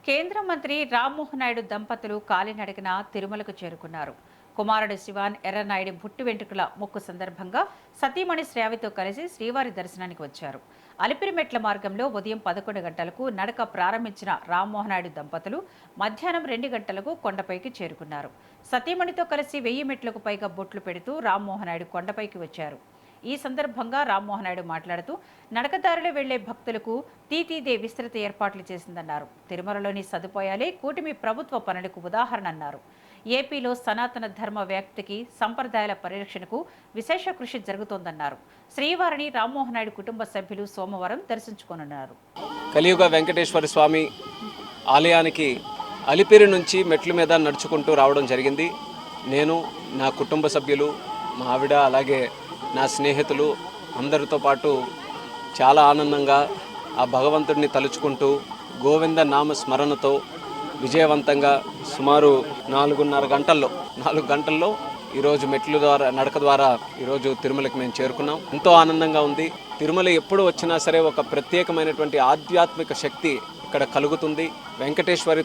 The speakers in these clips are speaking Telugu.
కేంద్ర మంత్రి రామ్మోహన్ నాయుడు దంపతులు కాలినడకన తిరుమలకు చేరుకున్నారు. కుమారుడు శివాన్ ఎర్రనాయుడు బుట్టు వెంట్రుకల మొక్కు సందర్భంగా సతీమణి శ్రావితో కలిసి శ్రీవారి దర్శనానికి వచ్చారు. అలిపిరి మెట్ల మార్గంలో ఉదయం 11 గంటలకు నడక ప్రారంభించిన రామ్మోహన్ నాయుడు దంపతులు మధ్యాహ్నం 2 గంటలకు కొండపైకి చేరుకున్నారు. సతీమణితో కలిసి 1000 మెట్లకు పైగా బొట్లు పెడుతూ రామ్మోహన్ నాయుడు కొండపైకి వచ్చారు. ఈ సందర్భంగా రామ్మోహన్ నాయుడు మాట్లాడుతూ నడకదారులు వెళ్లే భక్తులకు తీతీదే విస్తృత ఏర్పాట్లు చేసిందన్నారు. తిరుమలలోని సదుపాయాలే కూటమి ప్రభుత్వ పనులకు ఉదాహరణ అన్నారు. ఏపీలో సనాతన ధర్మ వ్యాప్తికి సంప్రదాయాల పరిరక్షణకు విశేష కృషి జరుగుతోందన్నారు. శ్రీవారిని రామ్మోహన్ నాయుడు కుటుంబ సభ్యులు సోమవారం దర్శించుకోనున్నారు. కలియుగ వెంకటేశ్వర స్వామి ఆలయానికి అలిపిరి నుంచి మెట్ల మీద నడుచుకుంటూ రావడం జరిగింది. నేను, నా కుటుంబ సభ్యులు, మా ఆవిడ, అలాగే నా స్నేహితులు అందరితో పాటు చాలా ఆనందంగా ఆ భగవంతుడిని తలుచుకుంటూ గోవింద నామ స్మరణతో విజయవంతంగా సుమారు 4 గంటల్లో ఈరోజు నడక ద్వారా ఈరోజు తిరుమలకి మేము చేరుకున్నాం. ఎంతో ఆనందంగా ఉంది. తిరుమల ఎప్పుడు వచ్చినా సరే ఒక ప్రత్యేకమైనటువంటి ఆధ్యాత్మిక శక్తి ఇక్కడ కలుగుతుంది. వెంకటేశ్వరి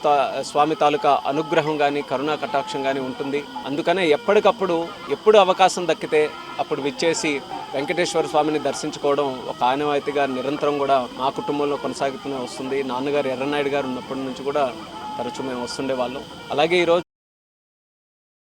స్వామి తాలూకా అనుగ్రహం కానీ కరుణా కటాక్షం కానీ ఉంటుంది. అందుకనే ఎప్పటికప్పుడు ఎప్పుడు అవకాశం దక్కితే అప్పుడు విచ్చేసి వెంకటేశ్వర స్వామిని దర్శించుకోవడం ఒక ఆనవాయితీగా నిరంతరం కూడా మా కుటుంబంలో కొనసాగుతూనే వస్తుంది. నాన్నగారు ఎర్రనాయుడు గారు ఉన్నప్పటి నుంచి కూడా తరచూ మేము వస్తుండే వాళ్ళం. అలాగే ఈరోజు